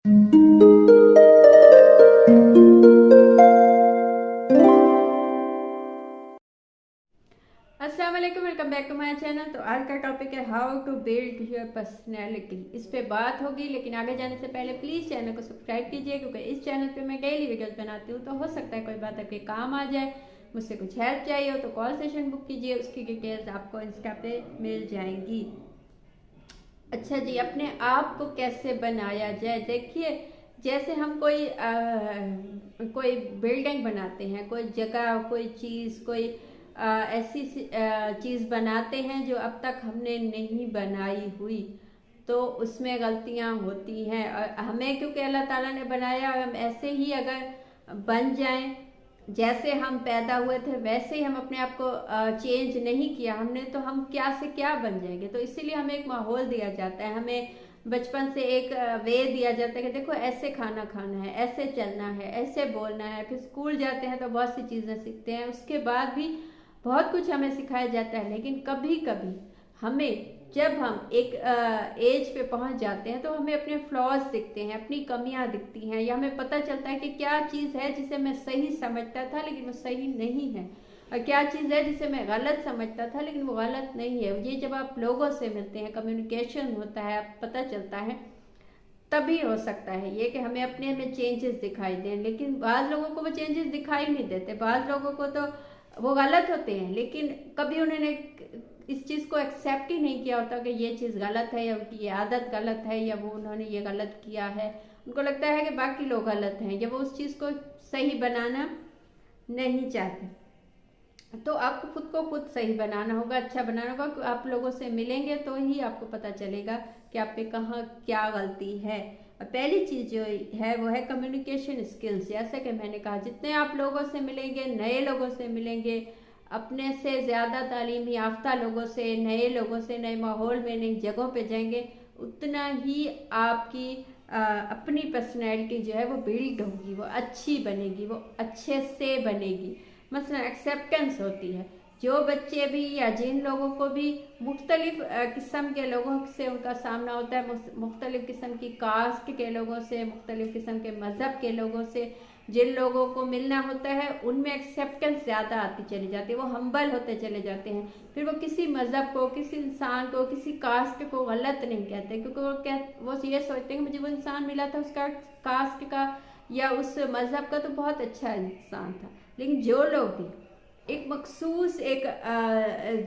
अस्सलाम वालेकुम, welcome back to my channel. तो आज का टॉपिक है how to build your personality. इस पे बात होगी, लेकिन आगे जाने से पहले प्लीज़ चैनल को सब्सक्राइब कीजिए, क्योंकि इस चैनल पे मैं डेली वीडियोस बनाती हूँ। तो हो सकता है कोई बात आपके काम आ जाए, मुझसे कुछ हेल्प चाहिए हो तो कॉल सेशन बुक कीजिए, उसकी डिटेल्स आपको इंस्टा पे मिल जाएंगी। अच्छा जी, अपने आप को कैसे बनाया जाए। देखिए, जैसे हम कोई बिल्डिंग बनाते हैं, कोई जगह, कोई चीज़, कोई ऐसी चीज़ बनाते हैं जो अब तक हमने नहीं बनाई हुई, तो उसमें गलतियां होती हैं। और हमें क्योंकि अल्लाह ताला ने बनाया, हम ऐसे ही अगर बन जाएं, जैसे हम पैदा हुए थे वैसे ही हम अपने आप को चेंज नहीं किया हमने, तो हम क्या से क्या बन जाएंगे। तो इसीलिए हमें एक माहौल दिया जाता है, हमें बचपन से एक वे दिया जाता है कि देखो ऐसे खाना खाना है, ऐसे चलना है, ऐसे बोलना है। फिर स्कूल जाते हैं तो बहुत सी चीज़ें सीखते हैं, उसके बाद भी बहुत कुछ हमें सिखाया जाता है। लेकिन कभी कभी हमें, जब हम एक एज पे पहुंच जाते हैं, तो हमें अपने फ्लॉज दिखते हैं, अपनी कमियां दिखती हैं, या हमें पता चलता है कि क्या चीज़ है जिसे मैं सही समझता था लेकिन वो सही नहीं है, और क्या चीज़ है जिसे मैं गलत समझता था लेकिन वो गलत नहीं है। ये जब आप लोगों से मिलते हैं, कम्युनिकेशन होता है, आप पता चलता है, तभी हो सकता है ये कि हमें अपने में चेंजेस दिखाई दें। लेकिन बाद लोगों को वो चेंजेस दिखाई नहीं देते, बाद लोगों को तो वो गलत होते हैं, लेकिन कभी उन्होंने इस चीज़ को एक्सेप्ट ही नहीं किया होता कि ये चीज़ गलत है, या उनकी ये आदत गलत है, या वो उन्होंने ये गलत किया है। उनको लगता है कि बाकी लोग गलत हैं, या वो उस चीज़ को सही बनाना नहीं चाहते। तो आपको खुद को खुद सही बनाना होगा, अच्छा बनाना होगा। आप लोगों से मिलेंगे तो ही आपको पता चलेगा कि आप पे कहाँ क्या गलती है। और पहली चीज़ जो है वो है कम्युनिकेशन स्किल्स। जैसे कि मैंने कहा, जितने आप लोगों से मिलेंगे, नए लोगों से मिलेंगे, अपने से ज़्यादा तालीम याफ्ता लोगों से, नए लोगों से, नए माहौल में, नई जगहों पे जाएंगे, उतना ही आपकी अपनी पर्सनैलिटी जो है वो बिल्ड होगी, वो अच्छी बनेगी, वो अच्छे से बनेगी। मसलन एक्सेप्टेंस होती है। जो बच्चे भी या जिन लोगों को भी मुख्तलिफ किस्म के लोगों से उनका सामना होता है, मुख्तलिफ किस्म की कास्ट के लोगों से, मुख्तलिफ किस्म के मज़हब के लोगों से जिन लोगों को मिलना होता है, उनमें एक्सेप्टेंस ज़्यादा आती चली जाती है, वो हम्बल होते चले जाते हैं। फिर वो किसी मज़हब को, किसी इंसान को, किसी कास्ट को गलत नहीं कहते, क्योंकि वो ये सोचते हैं कि मुझे वो इंसान मिला था उसका कास्ट का या उस मज़हब का तो बहुत अच्छा इंसान था। लेकिन जो लोग भी एक मखसूस एक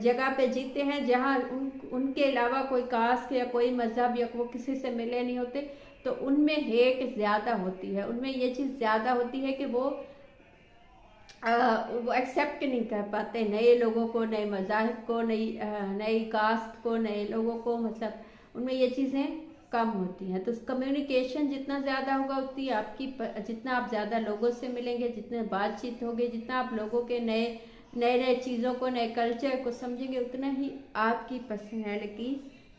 जगह पे जीते हैं, जहाँ उनके अलावा कोई कास्ट या कोई मज़हब या वो किसी से मिले नहीं होते, तो उनमें हेट ज़्यादा होती है, उनमें ये चीज़ ज़्यादा होती है कि वो एक्सेप्ट नहीं कर पाते नए लोगों को, नए मज़ाहिब को, नई कास्ट को, नए लोगों को। मतलब उनमें ये चीज़ें कम होती हैं। तो कम्युनिकेशन जितना ज़्यादा होगा, उतनी आपकी जितना आप ज़्यादा लोगों से मिलेंगे, जितने बातचीत होगी, जितना आप लोगों के नए नए चीज़ों को, नए कल्चर को समझेंगे, उतना ही आपकी पर्सनैलिटी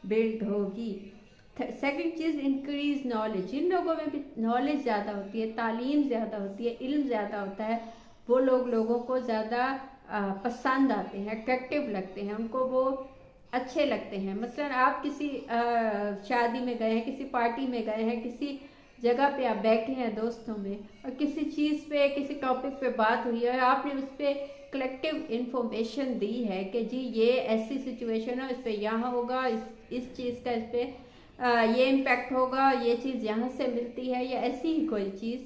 बिल्ड होगी। सेकंड चीज़, इंक्रीज नॉलेज। जिन लोगों में भी नॉलेज ज़्यादा होती है, तालीम ज़्यादा होती है, इल्म ज़्यादा होता है, वो लोग लोगों को ज़्यादा पसंद आते हैं, अट्रैक्टिव लगते हैं, उनको वो अच्छे लगते हैं। मसलन आप किसी शादी में गए हैं, किसी पार्टी में गए हैं, किसी जगह पे आप बैठे हैं दोस्तों में, और किसी चीज़ पे, किसी टॉपिक पे बात हुई है, और आपने उस पर कलेक्टिव इंफॉर्मेशन दी है कि जी ये ऐसी सिचुएशन है, इस पर यहाँ होगा, इस चीज़ का इस पर ये इम्पैक्ट होगा, ये चीज़ यहाँ से मिलती है, या ऐसी ही कोई चीज़,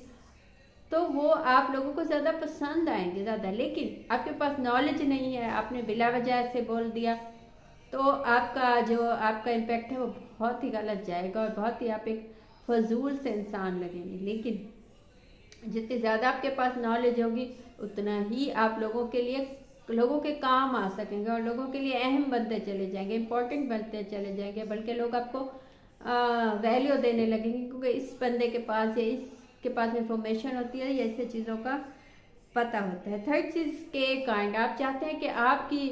तो वो आप लोगों को ज़्यादा पसंद आएंगे ज़्यादा। लेकिन आपके पास नॉलेज नहीं है, आपने बिला वजह ऐसे बोल दिया, तो आपका इम्पैक्ट है वो बहुत ही गलत जाएगा, और बहुत ही आप एक फजूल से इंसान लगेंगे। लेकिन जितनी ज़्यादा आपके पास नॉलेज होगी, उतना ही आप लोगों के लिए, लोगों के काम आ सकेंगे, और लोगों के लिए अहम बनते चले जाएंगे, इम्पोर्टेंट बनते चले जाएंगे, बल्कि लोग आपको वैल्यू देने लगेंगे, क्योंकि इस बंदे के पास या इसके पास इंफॉर्मेशन होती है, या ऐसे चीज़ों का पता होता है। थर्ड चीज़ के काइंड, आप चाहते हैं कि आपकी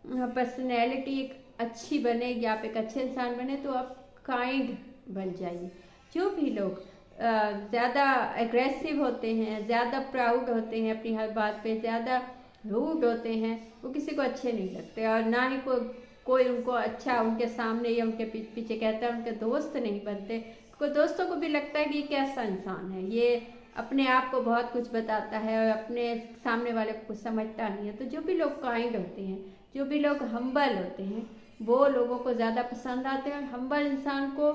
पर्सनैलिटी एक अच्छी बने, आप एक अच्छे इंसान बने, तो आप काइंड बन जाइए। जो भी लोग ज़्यादा एग्रेसिव होते हैं, ज़्यादा प्राउड होते हैं अपनी हर बात पे, ज़्यादा रूड होते हैं, वो किसी को अच्छे नहीं लगते, और ना ही कोई उनको अच्छा उनके सामने या उनके पीछे कहता है, उनके दोस्त नहीं बनते, दोस्तों को भी लगता है कि ये कैसा इंसान है, ये अपने आप को बहुत कुछ बताता है और अपने सामने वाले को कुछ समझता नहीं है। तो जो भी लोग काइंड होते हैं, जो भी लोग हम्बल होते हैं, वो लोगों को ज़्यादा पसंद आते हैं। और हम्बल इंसान को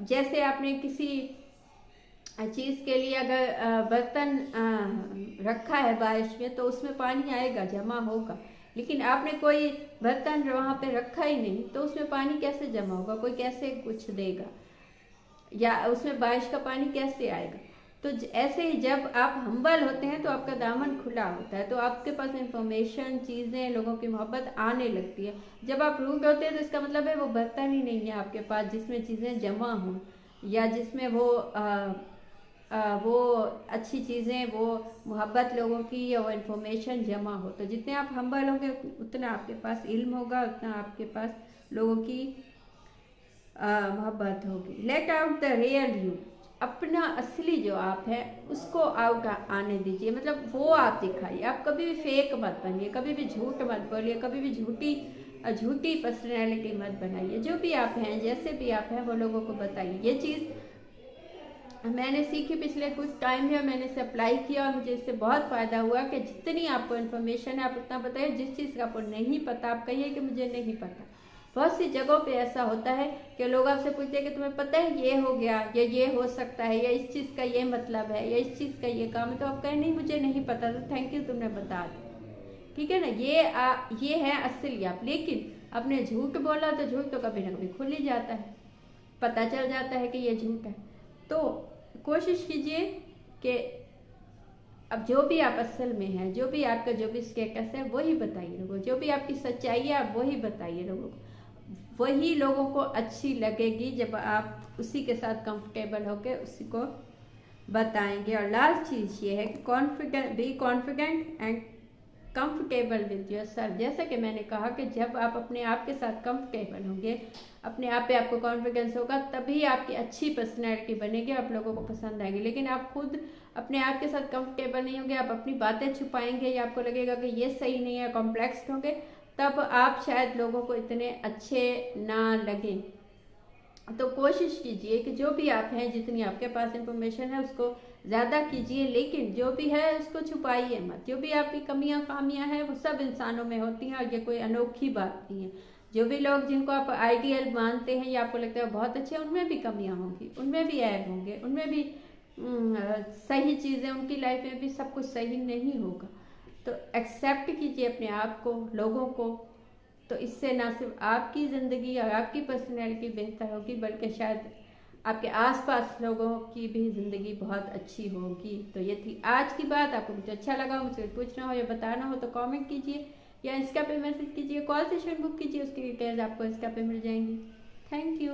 जैसे आपने किसी चीज़ के लिए अगर बर्तन रखा है बारिश में, तो उसमें पानी आएगा, जमा होगा। लेकिन आपने कोई बर्तन वहाँ पे रखा ही नहीं, तो उसमें पानी कैसे जमा होगा, कोई कैसे कुछ देगा, या उसमें बारिश का पानी कैसे आएगा। तो ऐसे ही जब आप हम्बल होते हैं तो आपका दामन खुला होता है, तो आपके पास इंफॉर्मेशन, चीज़ें, लोगों की मोहब्बत आने लगती है। जब आप रूड होते हैं तो इसका मतलब है वो बर्तन ही नहीं है आपके पास जिसमें चीज़ें जमा हों, या जिसमें वो अच्छी चीज़ें, वो मोहब्बत लोगों की, या वो इन्फॉर्मेशन जमा हो। तो जितने आप हम्बल होंगे उतना आपके पास इल्म होगा, उतना आपके पास लोगों की मोहब्बत होगी। Let out the real you, अपना असली जो आप है उसको आउट आने दीजिए, मतलब वो आप दिखाइए। आप कभी भी फेक मत बनिए, कभी भी झूठ मत बोलिए, कभी भी झूठी पर्सनैलिटी मत बनाइए। जो भी आप हैं, जैसे भी आप हैं, वो लोगों को बताइए। ये चीज़ मैंने सीखी पिछले कुछ टाइम में, मैंने इसे अप्लाई किया और मुझे इससे बहुत फ़ायदा हुआ कि जितनी आपको इन्फॉर्मेशन है आप उतना बताइए। जिस चीज़ का आपको नहीं पता आप कहिए कि मुझे नहीं पता। बहुत सी जगहों पे ऐसा होता है कि लोग आपसे पूछते हैं कि तुम्हें पता है ये हो गया, या ये हो सकता है, या इस चीज़ का ये मतलब है, या इस चीज़ का ये काम है, तो आप कहें नहीं मुझे नहीं पता, तो थैंक यू तुमने बता दिया, ठीक है ना। ये है असली आप। लेकिन आपने झूठ बोला तो झूठ तो कभी ना कभी खुल ही जाता है, पता चल जाता है कि ये झूठ है। तो कोशिश कीजिए कि अब जो भी आप असल में हैं, जो भी आपका जो भी स्टेटस है वही बताइए लोगों को, जो भी आपकी सच्चाई है आप वही बताइए लोगों को। वही लोगों को अच्छी लगेगी जब आप उसी के साथ कंफर्टेबल होकर उसी को बताएंगे। और लास्ट चीज़ ये है कि be confident and comfortable with yourself. जैसा कि मैंने कहा कि जब आप अपने आप के साथ कंफर्टेबल होंगे, अपने आप पे आपको कॉन्फिडेंस होगा, तभी आपकी अच्छी पर्सनैलिटी बनेगी, आप लोगों को पसंद आएगी। लेकिन आप खुद अपने आप के साथ कंफर्टेबल नहीं होंगे, आप अपनी बातें छुपाएंगे, या आपको लगेगा कि ये सही नहीं है, कॉम्प्लेक्स होंगे, तब आप शायद लोगों को इतने अच्छे ना लगें। तो कोशिश कीजिए कि जो भी आप हैं, जितनी आपके पास इंफॉर्मेशन है उसको ज़्यादा कीजिए, लेकिन जो भी है उसको छुपाइए मत। जो भी आपकी कमियां खामियां हैं वो सब इंसानों में होती हैं, और ये कोई अनोखी बात नहीं है। जो भी लोग जिनको आप आइडियल मानते हैं या आपको लगता है बहुत अच्छे, उनमें भी कमियां होंगी, उनमें भी ऐब होंगे, उनमें भी सही चीज़ें, उनकी लाइफ में भी सब कुछ सही नहीं होगा। तो एक्सेप्ट कीजिए अपने आप को, लोगों को। तो इससे ना सिर्फ आपकी ज़िंदगी और आपकी पर्सनैलिटी बेहतर होगी, बल्कि शायद आपके आसपास लोगों की भी ज़िंदगी बहुत अच्छी होगी। तो ये थी आज की बात। आपको कुछ अच्छा लगा, मुझसे पूछना हो या बताना हो तो कमेंट कीजिए, या इंस्टा पे मैसेज कीजिए, कॉल सेशन बुक कीजिए, उसकी डिटेल्स आपको इंस्टा पे मिल जाएंगी। Thank you.